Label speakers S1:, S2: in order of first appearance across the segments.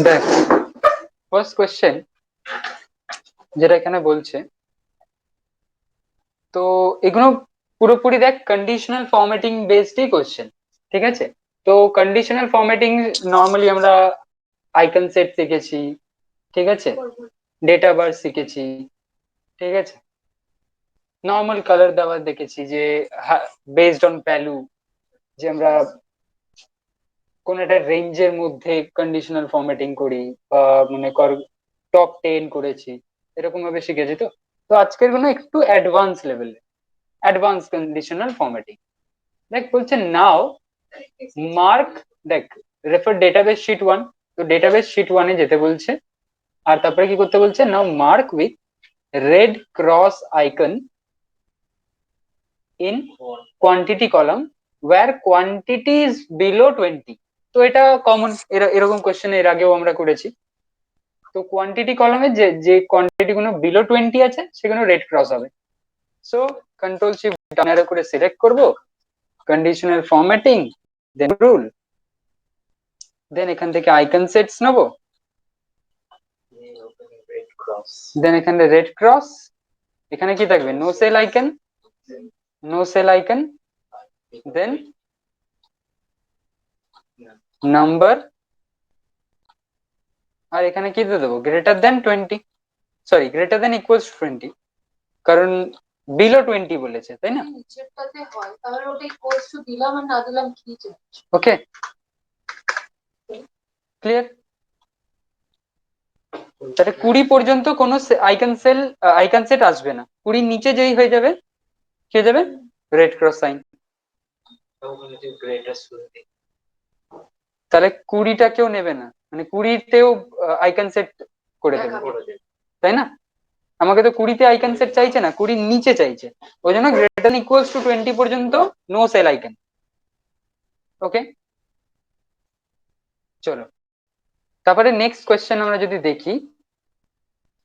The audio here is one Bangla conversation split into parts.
S1: দেখ ফার্স্ট কোয়েশ্চেন যেটা এখানে বলছে, তো এগুলো পুরোপুরি দেখ কন্ডিশনাল ফরম্যাটিং বেসডই কোয়েশ্চেন, ঠিক আছে? তো কন্ডিশনাল ফরম্যাটিং নর্মালি আমরা আইকন সেট শিখেছি, ঠিক আছে, ডেটা বার শিখেছি, ঠিক আছে, নর্মাল কালার দেওয়া দেখেছি যে বেসড অন ভ্যালু, যে আমরা কোন একটা রেঞ্জের মধ্যে কন্ডিশনাল ফরম্যাটিং করি, বা মনে কর টপ 10 করেছি, এরকম ভাবে শিখেছি। তো তো আজকের গুলো একটু অ্যাডভান্স লেভেলে, অ্যাডভান্স কন্ডিশনাল ফরম্যাটিং। দেখ বলছে নাও মার্ক, দেখ রেফার ডেটাবেস শিট 1, তো ডেটাবেস শিট 1 এ যেতে বলছে, আর তারপরে কি করতে বলছে, now mark with red cross icon in quantity column where quantity is below 20। তো এটা কমন, এরকম কোশ্চেন এর আগেও আমরা করেছি। তো কোয়ান্টিটি কলামে যে যে কোয়ান্টিটি গুলো বিলো 20 আছে সেগুলো রেড ক্রস হবে। So control shift down arrow করে সিলেক্ট করব কন্ডিশনাল ফরম্যাটিং, দেন রুল, দেন এখান থেকে আইকন সেটস নেব, দেন এখানে রেড ক্রস, এখানে কি থাকবে, no cell icon, no cell icon, then number, আর এখানে কি দিয়ে দেবো, greater than 20, sorry greater than equals 20, কারণ বিলো 20 বলেছে, তাই না?
S2: নিচেরটাতে হয়, তাহলে ওটা ইকুয়ালস টু দিলাম আর না দিলাম কি যায়?
S1: ওকে, ক্লিয়ার? তাহলে 20 পর্যন্ত কোনো আইকন সেট আসবে না, 20 নিচে যেই হয়ে যাবে কি হয়ে যাবে, রেড ক্রস সাইন। তাহলে 20টা কেউ নেবে না, মানে 20তেও আইকন সেট করে দেবে, তাই না? আমাকে তো 20তে আইকন সেট চাইছে না, 20 নিচে চাইছে, ওই জন্য গ্রেটার দেন ইকুয়ালস টু 20 পর্যন্ত নো সেল আইকন। ওকে, চলো তারপরে নেক্সট কোয়েশ্চেন আমরা যদি দেখি,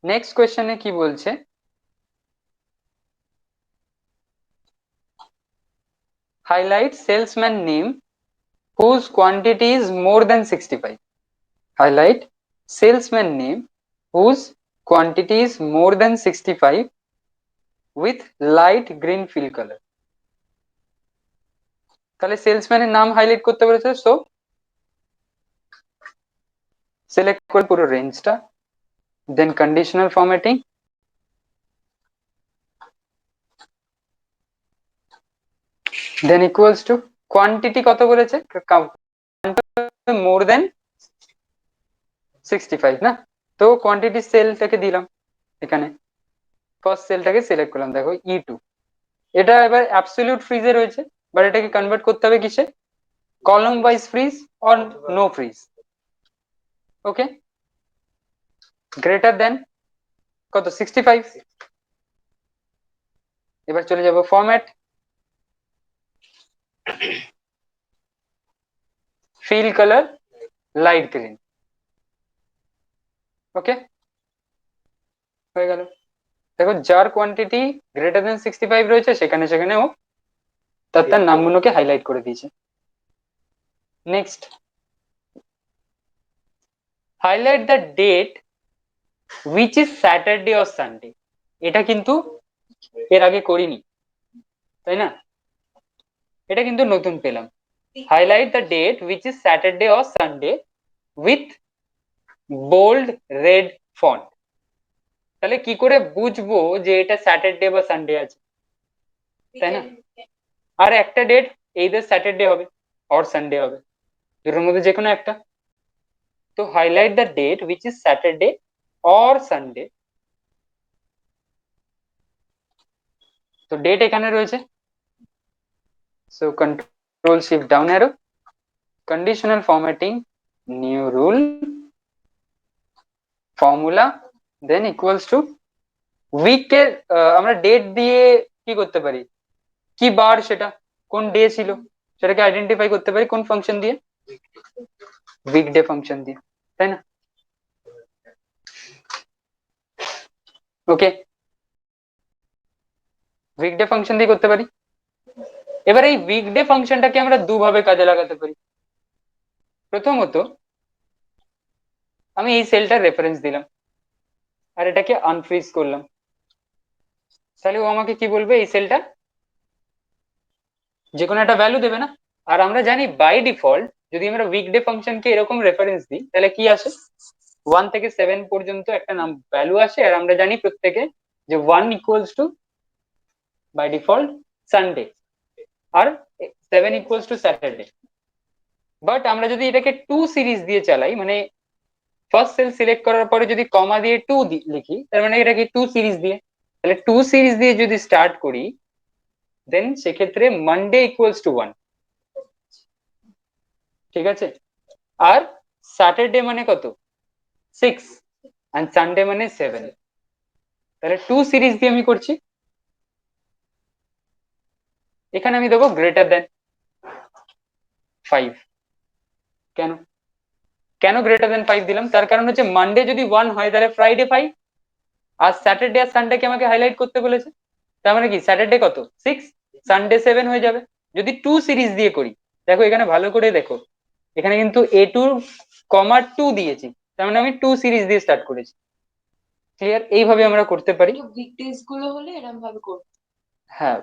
S1: নেক্সট কোয়েশ্চেনে কি বলছে, highlight salesman name whose quantity is more than 65. Highlight salesman name whose quantity is more than 65 with light green fill color. তাহলে সেলসম্যানের নাম হাইলাইট করতে বলেছে, সো সিলেক্ট করে পুরো রেঞ্জটা, then conditional formatting, then equals to quantity কত বলেছে, মোর দেন 65 না, তো কোয়ান্টিটি সেলটাকে দিলাম, এখানে ফার্স্ট সেলটাকে সিলেক্ট করলাম, দেখো E2, এটা এবার অ্যাবসলিউট ফ্রিজে রয়েছে, বাট এটাকে কনভার্ট করতে হবে কিসে, column wise freeze or no freeze. Okay, greater than কত, 65। এবার চলে যাব format, fill colour light green. Okay, হয়ে গেল। দেখো যার কোয়ান্টিটি গ্রেটার দেন 65 রয়েছে সেখানে সেখানে ও তার নামগুলোকে হাইলাইট করে দিয়েছে। Next, highlight the date which is Saturday or Sunday. এটা কিন্তু এর আগে করিনি, তাই না? এটা কিন্তু নতুন পেলাম, highlight the date which is Saturday or Sunday with bold red font. তাহলে কি করে বুঝবো যে এটা স্যাটারডে বা সানডে আছে, তাই না? আর একটা ডেট এইদার স্যাটারডে হবে অর সানডে হবে, দুটোর মধ্যে যে কোনো একটা। তো highlight the date which is Saturday or Sunday, তো ডেট এখানে রয়েছে, so control shift down arrow, conditional formatting, new rule, formula, then equals to উইকের, আমরা ডেট দিয়ে কি করতে পারি, কি বার সেটা, কোন ডে ছিল সেটাকে আইডেন্টিফাই করতে পারি কোন ফাংশন দিয়ে, উইকডে ফাংশন দিয়ে, তাই না? ওকে, উইকডে ফাংশন দিয়ে করতে পারি। এবার এই উইকডে ফাংশনটাকে আমরা দুভাবে কাজে লাগাতে পারি। প্রথমত, আমি এই সেলটার রেফারেন্স দিলাম আর এটাকে আনফ্রিজ করলাম, তাহলে ও আমাকে কি বলবে, এই সেলটা যে কোনো একটা ভ্যালু দেবে না। আর আমরা জানি বাই ডিফল্ট যদি আমরা উইকডে ফাংশনকে এরকম রেফারেন্স দিই তাহলে কি আসে, 1 থেকে 7 পর্যন্ত একটা নাম ভ্যালু আসে, আর আমরা জানি প্রত্যেকে যে 1 = বাই ডিফল্ট সানডে আর 7 = স্যাটারডে। বাট আমরা যদি এটাকে 2 সিরিজ দিয়ে চালাই, মানে ফার্স্ট সেল সিলেক্ট করার পরে যদি কমা দিয়ে 2 লিখি, তার মানে এটাকে 2 সিরিজ দিয়ে, তাহলে 2 সিরিজ দিয়ে যদি স্টার্ট করি, দেন সেক্ষেত্রে মানডে = 1, ঠিক আছে। আর স্যাটারডে মানে কত, 6, আর সানডে মানে 7, তাহলে 2 সিরিজ দিয়ে আমি করছি। এখানে আমি দেবো >5। কেন কেন >5 দিলাম, তার কারণ হচ্ছে মানডে যদি 1 হয় তাহলে ফ্রাইডে 5, আর স্যাটারডে আর সানডেকে আমাকে হাইলাইট করতে বলেছে, তার মানে কি স্যাটারডে কত 6, সানডে 7 হয়ে যাবে। যদি 2 সিরিজ দিয়ে করি, দেখো এখানে ভালো করে দেখো, এখানে কিন্তু A2, 2 দিয়েছি, তার মানে আমি 2 সিরিজ দিয়ে স্টার্ট করেছি। ক্লিয়ার? এইভাবে আমরা করতে পারি।
S2: উইকডেজ গুলো হলে এরকম ভাবে করতে
S1: হ্যাঁ,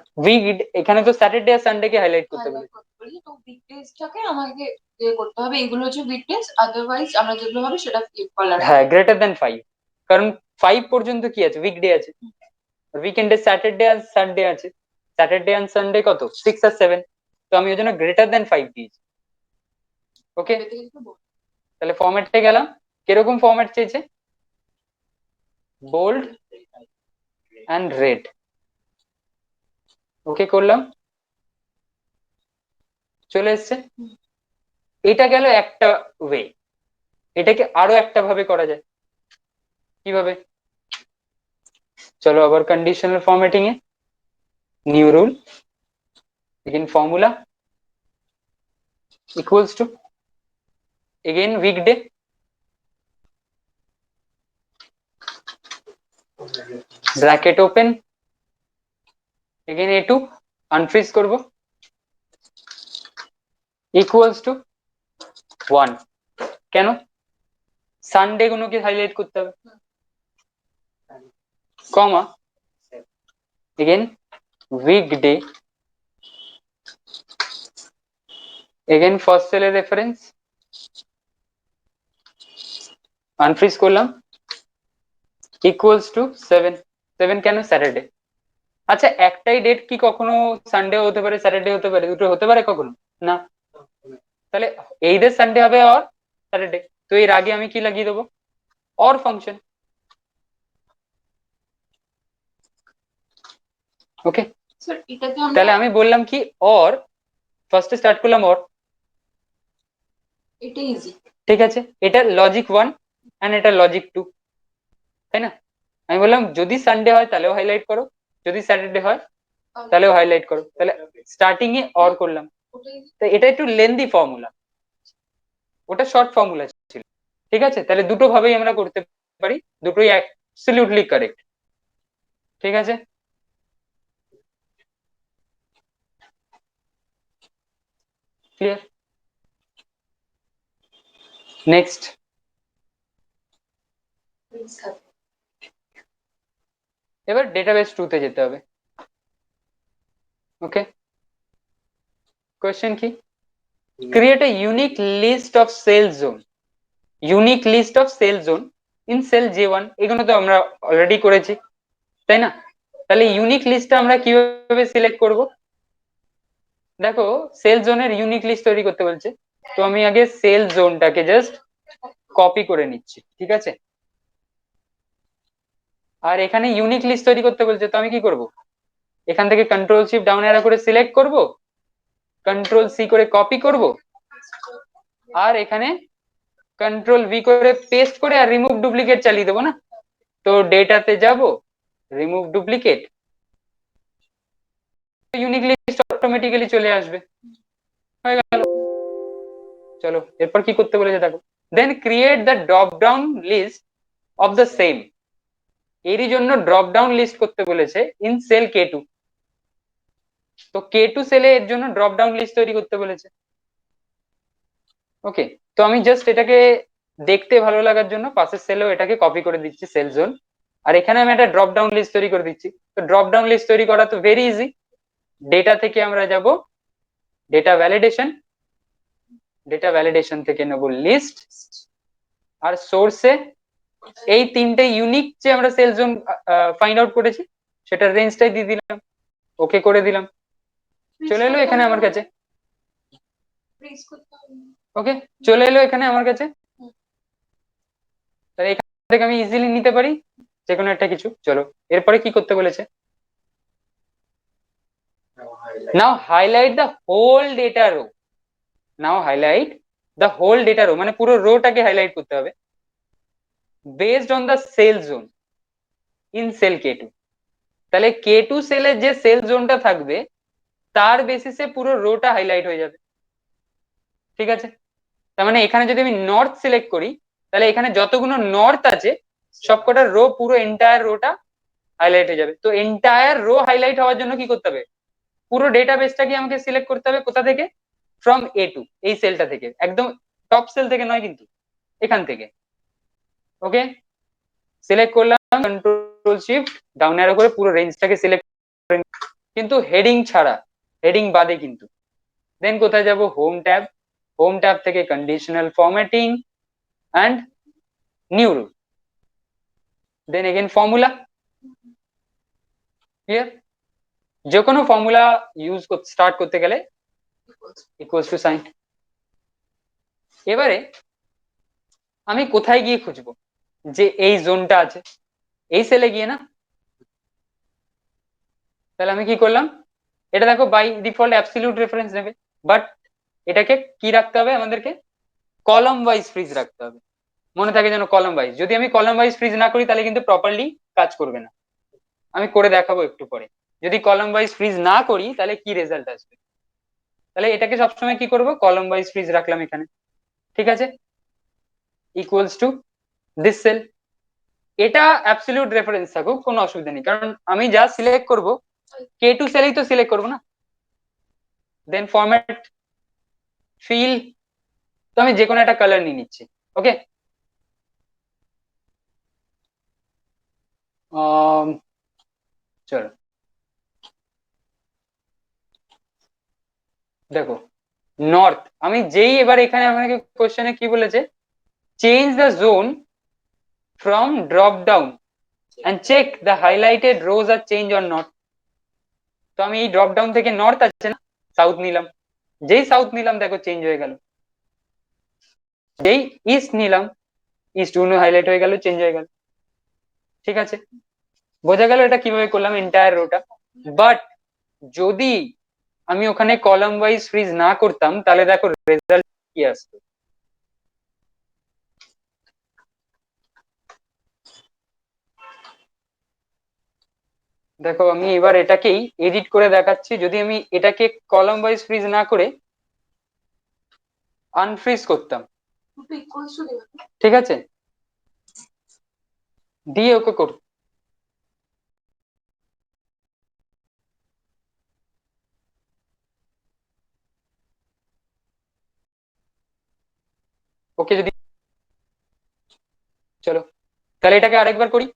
S1: এখানে তো স্যাটারডে আর সানডে কে হাইলাইট করতে
S2: highlight
S1: বলেছে।
S2: করতে পারি, তো উইকডেজটাকে আমাকে ইয়ে করতে হবে, এগুলো হচ্ছে উইকডেজ, আদারওয়াইজ আমরা যেগুলো হবে সেটা ফ্লিপ কলার।
S1: হ্যাঁ, >5, কারণ 5 পর্যন্ত কি আছে, উইকডে আছে, উইকেন্ডে স্যাটারডে আর সানডে আছে, স্যাটারডে আর সানডে কত 6 আর 7, তো আমি ওই জন্য >5 দিয়েছি। ওকে, তাহলে ফরম্যাটে গেলাম, কিরকম ফরম্যাট চেয়েছে, বোল্ড অ্যান্ড রেড। ওকে করলাম, চলে এসছে। এটা গেল একটা ওয়ে, এটাকে আরো একটা ভাবে করা যায়, কিভাবে, চলো আবার কন্ডিশনাল ফরম্যাটিং এ, new rule, again formula equals two, again weekday, bracket open, again A2, unfreeze করব, ইকুয়ালস টু 1। কেন, সানডে গুলোকে হাইলাইট করতে হবে, কমা, এগেইন উইকডে, এগেইন ফার্স্ট সেলের রেফারেন্স, আনফ্রিজ করলাম, ইকুয়ালস টু 7। 7 কেন, স্যাটারডে। আচ্ছা, একটাই ডেট কি কখনো সানডে হতে পারে, স্যাটারডে হতে পারে, দুটো হতে পারে কখনো না, তাহলে এইদের সানডে হবে আর স্যাটারডে, তো এর আগে আমি কি লাগিয়ে দেবো, অর ফাংশন। ওকে,
S2: স্যার এটাকে আমরা,
S1: তাহলে আমি বললাম কি, অর, ফার্স্টে স্টার্ট করলাম অর,
S2: এটা ইজি।
S1: ঠিক আছে, এটা লজিক 1 এন্ড এটা লজিক 2, তাই না। আমি বললাম যদি সানডে হয় তাহলেও হাইলাইট করো, যদি স্যাটারডে হয় তাহলেও হাইলাইট করো, তাহলে স্টার্টিং এ অর করলাম। তো এটা একটু লেন্দি ফর্মুলা, ওটা শর্ট ফর্মুলা ছিল, ঠিক আছে। তাহলে দুটো ভাবেই আমরা করতে পারি, দুটোই অ্যাবসলিউটলি কারেক্ট, ঠিক আছে। ক্লিয়ার? নেক্সট, এবার ডেটাবেস 2 তে যেতে হবে। ওকে, কোয়েশ্চেন কি, create a unique list of sale zone, unique list of sale zone in cell J1, এগুলো তো আমরা অলরেডি করেছি, তাই না। তাহলে ইউনিক লিস্টটা আমরা কিভাবে সিলেক্ট করব, দেখো সেল জোনের ইউনিক লিস্ট তৈরি করতে বলছে, তো আমি আগে সেল জোনটাকে জাস্ট কপি করে নিচ্ছি, ঠিক আছে। আর এখানে ইউনিক লিস্ট তৈরি করতে বলছে, তো আমি কি করব, এখান থেকে কন্ট্রোল শিফট ডাউন অ্যারো করে সিলেক্ট করব, কন্ট্রোল সি করে কপি করব, আর এখানে কন্ট্রোল ভি করে পেস্ট করে আর রিমুভ ডুপ্লিকেট চালিয়ে দেবো না। তো ডেটাতে যাব, remove duplicate, unique list automatically চলে আসবে, হয়ে গেল। চলো এরপর কি করতে বলেছে দেখো, then create the drop down list of the same, এরই জন্য ড্রপ ডাউন লিস্ট করতে বলেছে ইন সেল K2, তো K2 সেলে এর জন্য ড্রপ ডাউন লিস্ট তৈরি করতে বলেছে। ওকে, তো আমি জাস্ট এটাকে দেখতে ভালো লাগার জন্য পাশের সেলেও এটাকে কপি করে দিচ্ছি সেল জোন, আর এখানে আমি একটা ড্রপ ডাউন লিস্ট তৈরি করে দিচ্ছি। তো ড্রপ ডাউন লিস্ট তৈরি করা তো ভেরি ইজি। ডেটা থেকে আমরা যাব ডেটা ভ্যালিডেশন, ডেটা ভ্যালিডেশন থেকে নেব লিস্ট, আর সোর্সে এই তিনটে ইউনিক যে আমরা সেল জোন ফাইন্ড আউট করেছি সেটার রেঞ্জটাই দিয়ে দিলাম, ওকে করে দিলাম, চলে এলো এখানে আমার কাছে। ওকে, চলে এলো এখানে আমার কাছে। তাহলে এখান থেকে আমি ইজিলি নিতে পারি যে কোনো একটা কিছু। চলো এরপরে কি করতে বলেছে, now highlight the whole data row. Now highlight the whole data row মানে পুরো রোটাকে হাইলাইট করতে হবে based on the sales zone in cell K2। তাহলে K2 সেলের যে সেল জোনটা থাকবে তার বেসিসে পুরো রোটা হাইলাইট হয়ে যাবে। ঠিক আছে, তার মানে এখানে যদি আমি নর্থ সিলেক্ট করি তাহলে এখানে যতগুলো নর্থ আছে সবকটা রো, পুরো এন্টায়ার রোটা হাইলাইট হয়ে যাবে। তো এন্টায়ার রো হাইলাইট হওয়ার জন্য কি করতে হবে, পুরো ডেটাবেসটাকে আমাকে সিলেক্ট করতে হবে কোথা থেকে, ফ্রম A2, এই সেলটা থেকে, একদম টপ সেল থেকে নয় কিন্তু, এখান থেকে। ওকে, সিলেক্ট করলাম, কন্ট্রোল শিফট ডাউন অ্যারো করে পুরো রেঞ্জটাকে সিলেক্ট করে, কিন্তু হেডিং ছাড়া, হেডিং বাদে কিন্তু। দেন কোথায় যাব, হোম ট্যাব, হোম ট্যাব থেকে conditional formatting and new rule, then again formula. Clear, যে কোনো ফর্মুলা ইউজ স্টার্ট করতে গেলে ইকুয়ালস টু সাইন। এবারে আমি কোথায় গিয়ে খুঁজবো যে এই জোনটা আছে, এই সেলে গিয়ে না। তাহলে আমি কি করলাম, এটা দেখো বাই ডিফল্ট অ্যাবসলিউট রেফারেন্স নেবে, বাট এটাকে কি রাখতে হবে আমাদেরকে, কলাম ওয়াইজ ফ্রিজ রাখতে হবে। মনে থাকে যেন কলাম ওয়াইজ, যদি আমি কলাম ওয়াইজ ফ্রিজ না করি তাহলে কিন্তু প্রপারলি কাজ করবে না। আমি করে দেখাবো একটু পরে, যদি কলাম ওয়াইজ ফ্রিজ না করি তাহলে কি রেজাল্ট আসবে। তাহলে এটাকে সবসময় কি করব, কলাম ওয়াইজ ফ্রিজ রাখলাম এখানে। ঠিক আছে, ইকুয়ালস টু দিস সেল। এটা অ্যাবসলিউট রেফারেন্স থাকুক, কোনো অসুবিধা নেই, কারণ আমি যা সিলেক্ট করব K2 সেলেই তো সিলেক্ট করবো না। দেন ফরম্যাট ফিল, তো আমি যে কোনো একটা কালার নিয়ে নিচ্ছি। ওকে, চলো দেখো নর্থ, আমি যেই এবার এখানে আমাকে কোশ্চেনে কি বলেছে, change the zone from drop down and check the highlighted rows are change or not। তো আমি এই ড্রপ ডাউন থেকে নর্থ আছে না, সাউথ নিলাম, যেই সাউথ নিলাম দেখো চেঞ্জ হয়ে গেল, যেই ইস্ট নিলাম ইস্ট হাইলাইট হয়ে গেল, চেঞ্জ হয়ে গেল। ঠিক আছে, বোঝা গেল এটা কিভাবে করলাম এন্টায়ার রোটা। বাট যদি আমি ওখানে কলাম ওয়াইজ ফ্রিজ না করতাম তাহলে দেখো রেজাল্ট কি আসতো। দেখো আমি এবার এটাকেই এডিট করে দেখাচ্ছি, যদি আমি এটাকে কলাম ওয়াইজ ফ্রিজ না করে আনফ্রিজ করতাম, ঠিক আছে, দিয়ে ওকে কর, ওকে যদি, চলো তাহলে এটাকে আরেকবার করি।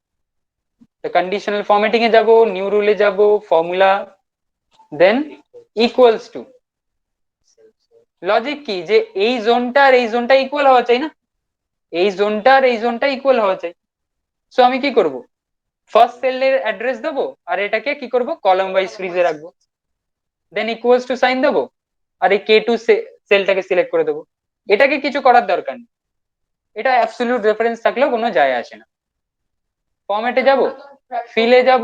S1: কন্ডিশনাল ফরম্যাটিং এ যাব, নিউ রুলে যাব, formula, then equals two, logic কি যে এই জোনটা আর এই জোনটা ইকুয়াল হওয়া চাই না, এই জোনটা আর এই জোনটা ইকুয়াল হওয়া চাই। সো আমি কি করব, ফার্স্ট সেলের অ্যাড্রেস দেবো আর এটাকে কি করব, কলাম ওয়াইজ ফ্রিজে রাখবো, দেন ইকুয়ালস টু সাইন দেবো, আর এই K2 সেলটাকে সিলেক্ট করে দেবো। এটাকে কিছু করার দরকার নেই, এটা অ্যাবসলিউট রেফারেন্স থাকলেও কোনো যায় আসে না। ফরম্যাটে যাব, ফিলে যাব,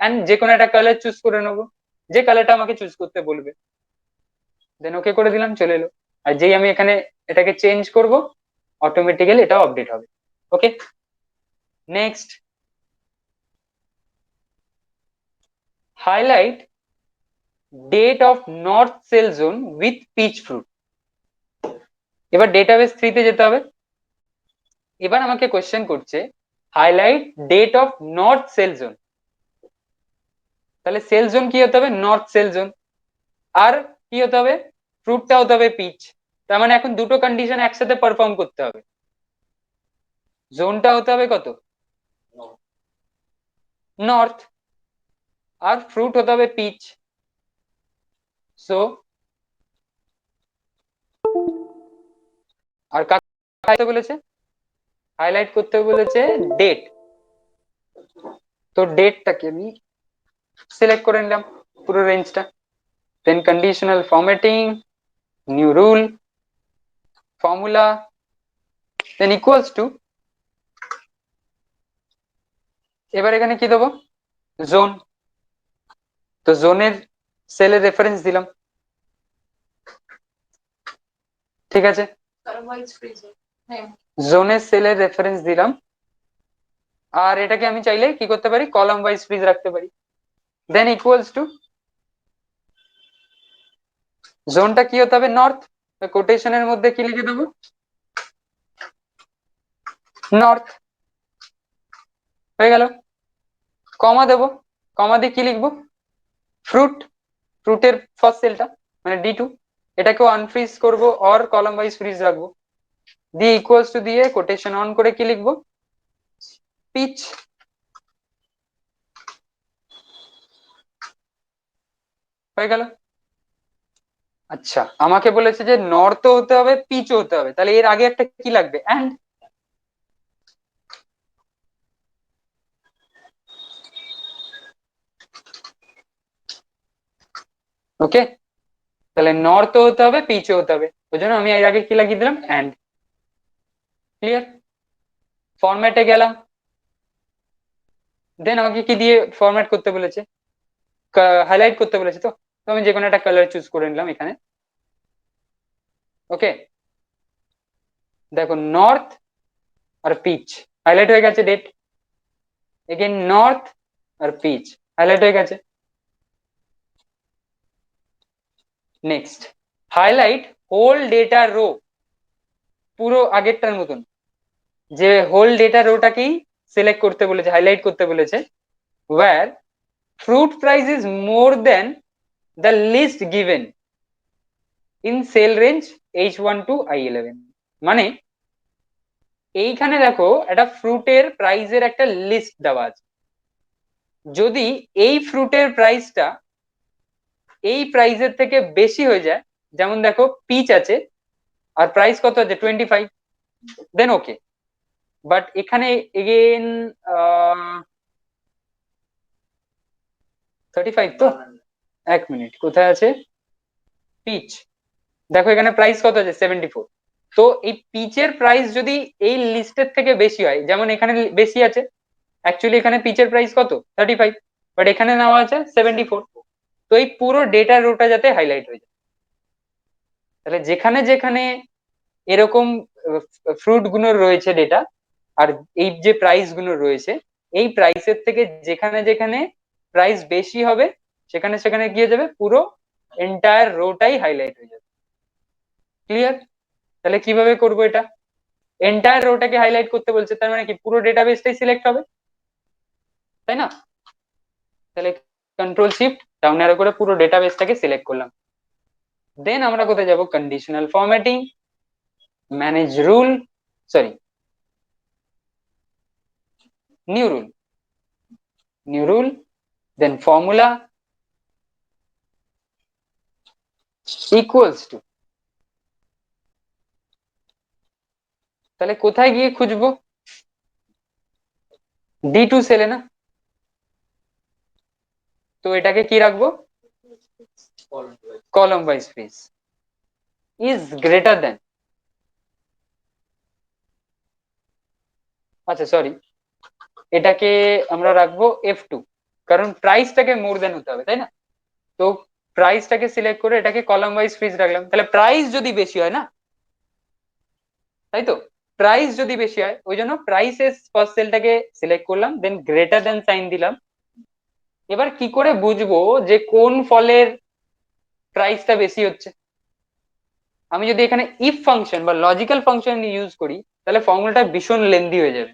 S1: এন্ড যে কোনো একটা কালার চুজ করে নেবো, যে কালারটা আমাকে চুজ করতে বলবে, দেন ওকে করে দিলাম, চলে এলো। আর যেই আমি এখানে এটাকে চেঞ্জ করব অটোমেটিক্যালি এটা আপডেট হবে। Okay, next, highlight date of north sales zone with peach fruit. এবার ডেটাবেস 3 তে যেতে হবে। এবার আমাকে কোশ্চেন করছে highlight date of north sales zone, তাহলে সেল জোন কি হতে হবে, নর্থ সেল জোন। আর কি হতে হবে, ফ্রুটটা হতে হবে পিচ। তার মানে এখন দুটো কন্ডিশন একসাথে পারফর্ম করতে হবে। জোনটা হতে হবে কত, নর্থ, আর ফ্রুট হতে হবে পিচ। সো আর কাকে বলেছে, হাইলাইট করতে বলেছে ডেট। তো ডেটটাকে আমি সিলেক্ট করে নিলাম পুরো রেঞ্জটা। Then conditional formatting, new rule, formula, then equals to, এবার এখানে কি দেবো, জোন। তো জোনের সেলের রেফারেন্স দিলাম, ঠিক আছে,
S2: otherwise freeze হ্যাঁ
S1: জোনের সেলের রেফারেন্স দিলাম। আর এটাকে আমি চাইলে কি করতে পারি, কলাম ওয়াইজ ফ্রিজ রাখতে পারি। দেন ইকুয়ালস টু, জোনটা কি হতে হবে, নর্থ। কোটেশনের মধ্যে কি লিখে দেবো, নর্থ, হয়ে গেল। কমা দেবো, কমা দিয়ে কি লিখবো, ফ্রুট, ফ্রুটের ফার্স্ট সেলটা মানে D2, এটাকেও আনফ্রিজ করবো অর কলাম ওয়াইজ ফ্রিজ রাখবো। দিয়ে ইকুয়ালস টু দিয়ে কোটেশন অন করে কি লিখবো, পিচ, হয়ে গেল। আচ্ছা আমাকে বলেছে যে নর্থ হতে হবে পিচও হতে হবে, তাহলে এর আগে একটা কি লাগবে, অ্যান্ড। ওকে, তাহলে নর্থ হতে হবে পিচও হতে হবে, ওই জন্য আমি এর আগে কি লাগিয়ে দিলাম, অ্যান্ড। ক্লিয়ার। ফরম্যাটে গেলাম, দেন আমাকে কি দিয়ে ফরম্যাট করতে বলেছে, হাইলাইট করতে বলেছে। তো তো আমি যে কোনো একটা কালার চুজ করে নিলাম এখানে। ওকে, দেখো নর্থ আর পিচ হাইলাইট হয়ে গেছে, ডেট এগেন নর্থ আর পিচ হাইলাইট হয়ে গেছে। Next, highlight whole data row, পুরো আগেরটার মতন, যে হোল ডেটা রোটাকেই সিলেক্ট করতে বলেছে, হাইলাইট করতে বলেছে, where fruit price is more than the list given in cell range H1 to I11। মানে এইখানে দেখো একটা ফ্রুটের প্রাইসের একটা লিস্ট দেওয়া আছে, যদি এই ফ্রুটের প্রাইসটা এই প্রাইসের থেকে বেশি হয়ে যায়, যেমন দেখো পিচ আছে আর প্রাইস কত আছে 25, দেন ওকে। বাট এখানে এগেন 35, তো এক মিনিট কোথায় আছে পিচ, দেখো এখানে প্রাইস কত আছে 74। তো এই পিচের প্রাইস যদি এই লিস্টের থেকে বেশি হয়, যেমন এখানে বেশি আছে, অ্যাকচুয়ালি এখানে পিচের প্রাইস কত 35, বাট এখানে নেওয়া আছে 74। তো এই পুরো ডেটা রোটা যাতে হাইলাইট হয়ে যায়, তাহলে যেখানে যেখানে এরকম ফ্রুট গুলো রয়েছে ডেটা, আর এই যে প্রাইস গুলো রয়েছে, এই প্রাইসের থেকে যেখানে যেখানে প্রাইস বেশি হবে, সেখানে সেখানে গিয়ে যাবে পুরো এন্টায়ার রোটাই হাইলাইট হয়ে যাবে। ক্লিয়ার। তাহলে কিভাবে করবো এটা, এন্টায়ার রোটাকে হাইলাইট করতে বলছে, তার মানে কি পুরো ডেটাবেসটাই সিলেক্ট হবে, তাই না। তাহলে কন্ট্রোল শিফট ডাউন অ্যারো করে পুরো ডেটাবেসটাকে সিলেক্ট করলাম। দেন আমরা কোথায় যাব, conditional formatting, manage rule, sorry new rule, new rule, then formula, equals to, তাহলে কোথায় গিয়ে খুঁজবো, D2 সেলে না, তো এটাকে কি রাখবো, column wise fridge is greater than, আচ্ছা সরি, এটাকে আমরা রাখবো F2, কারণ প্রাইসটাকে মোর দেন হতে হবে, তাই না। তো প্রাইসটাকে সিলেক্ট করে এটাকে কলাম ওয়াইজ ফ্রিজ রাখলাম, তাহলে প্রাইস যদি বেশি হয় না, তাই তো, প্রাইস যদি বেশি হয় ওই জন্য প্রাইসের ফার্স্ট সেলটাকে সিলেক্ট করলাম, দেন গ্রেটার দেন সাইন দিলাম। এবার কি করে বুঝবো যে কোন ফলের প্রাইসটা বেশি হচ্ছে, আমি যদি এখানে ইফ ফাংশন বা লজিক্যাল ফাংশন ইউজ করি, তাহলে ফর্মুলাটা ভীষণ লেন্দি হয়ে যাবে,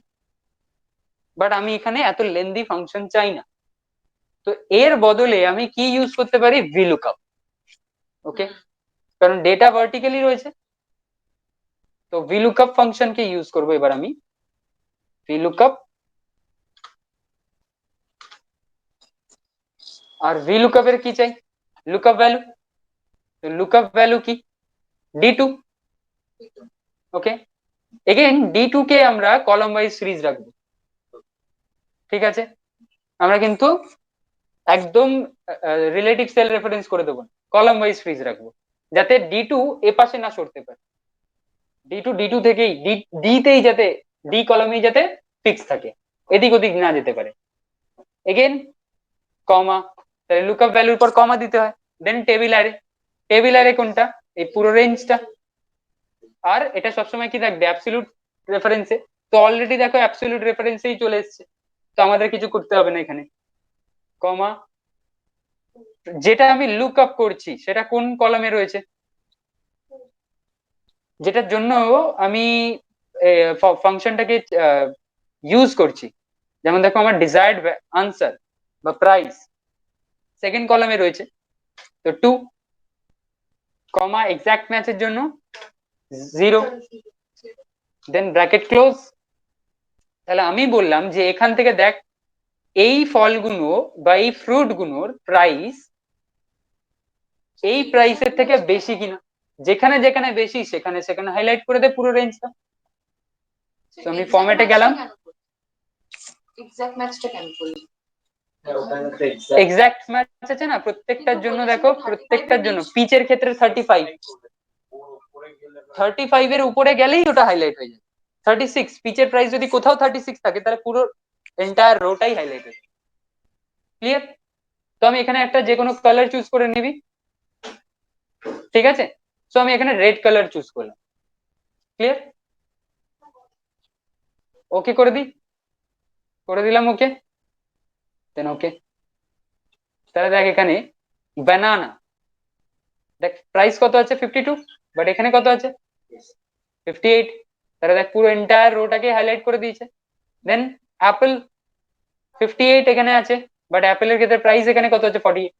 S1: বাট আমি এখানে এত লেন্দি ফাংশন চাই না। তো এর বদলে আমি কি ইউজ করতে পারি, ভিলুকআপ। ওকে, কারণ ডেটা ভার্টিক্যালি রয়েছে। তো ভিলুকআপ ফাংশনকে ইউজ করবো এবার আমি। ভিলুকআপ, আর ভিলুকআপ এর কি চাই? Lookup value. লুকআপ ভ্যালু কি? d2। ওকে, এগেইন d2 কে আমরা কলাম ওয়াইজ সিরিজ রাখবো। ঠিক আছে, আমরা কিন্তু একদম রিলেটিভ সেল রেফারেন্স করে দেবো, কলাম ওয়াইজ সিরিজ রাখবো, যাতে d2 এ পাশে না সরতে পারে। d2 থেকেই ডি তেই যাতে, ডি কলামেই যাতে ফিক্স থাকে, এদিক ওদিক না যেতে পারে। এগেন কমা, তাহলে লুকআপ ভ্যালুর পর কমা দিতে হয়। দেন টেবিল অ্যারে। টেবিল অ্যারে কোনটা? এই পুরো রেঞ্জটা। আর এটা সবসময় কি থাকবে? অ্যাবসলিউট রেফারেন্সে। তো অলরেডি দেখো অ্যাবসলিউট রেফারেন্সেই চলে এসেছে, তো আমাদের কিছু করতে হবে না এখানে। কমা, যেটা আমি লুক আপ করছি সেটা কোন কলামে রয়েছে, যেটার জন্য আমি ফাংশনটাকে ইউজ করছি। যেমন দেখো আমার ডিজায়ার্ড আনসার বা প্রাইস সেকেন্ড কলামে রয়েছে, তো 2, কমা এক্সাক্ট ম্যাচের জন্য 0, দেন ব্র্যাকেট ক্লোজ। তাহলে আমি বললাম যে এখান থেকে দেখ এই ফলগুলো বা এই ফ্রুট গুলোর প্রাইস এই প্রাইসের থেকে বেশি কিনা, যেখানে যেখানে বেশি সেখানে সেখানে হাইলাইট করে দে পুরো রেঞ্জটা। তো আমি ফরম্যাটে গেলাম।
S2: এক্সাক্ট ম্যাচটা কেন করলি?
S1: এক্সাক্ট ম্যাচ আছে না প্রত্যেকটার জন্য, দেখো প্রত্যেকটার জন্য পিচের ক্ষেত্রে 35, 35 এর উপরে গেলেই ওটা হাইলাইট হয়ে যায়। 36 পিচের প্রাইস যদি কোথাও 36 থাকে তাহলে পুরো এন্টায়ার রোটাই হাইলাইট হয়ে যায়। ক্লিয়ার? তো আমি এখানে একটা যে কোনো কালার চুজ করে নিবি। ঠিক আছে, তো আমি এখানে রেড কালার চুজ করলাম। ক্লিয়ার? ওকে করে দিই, করে দিলাম ওকে, দেন ওকে। তাহলে দেখ এখানে বানানা, দেখ প্রাইস কত আছে 52, বাট এখানে কত আছে 58। তাহলে দেখ পুরো এন্টায়ার রোটাকে হাইলাইট করে দিয়েছে। দেন অ্যাপল 58 এখানে আছে, বাট অ্যাপেলের ক্ষেত্রে প্রাইস এখানে কত আছে 48।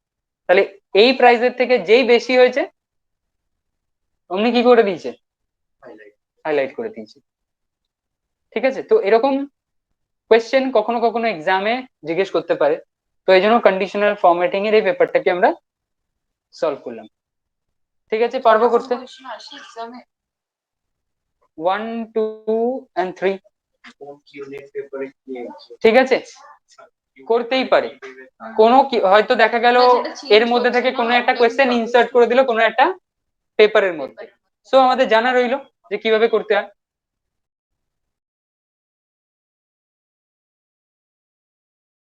S1: তাহলে এই প্রাইসের থেকে যেই বেশি হয়েছে অমনি কি করে দিয়েছে, হাইলাইট করে দিয়েছে। ঠিক আছে, তো এরকম কোয়েশ্চেন কখনো কখনো এক্সামে জিজ্ঞেস করতে পারে, তো এই জন্য কন্ডিশনাল ফরম্যাটিং এর এই ব্যাপারটাকে আমরা সলভ করলাম। ঠিক আছে, পারবো করতে? 1, 2 and 3। ঠিক আছে, করতেই পারে। কোনো হয়তো দেখা গেল এর মধ্যে থেকে কোনো একটা কোয়েশ্চেন ইনসার্ট করে দিল কোনো একটা পেপারের মধ্যে, সো আমাদের জানা রইলো যে কিভাবে করতে হয়।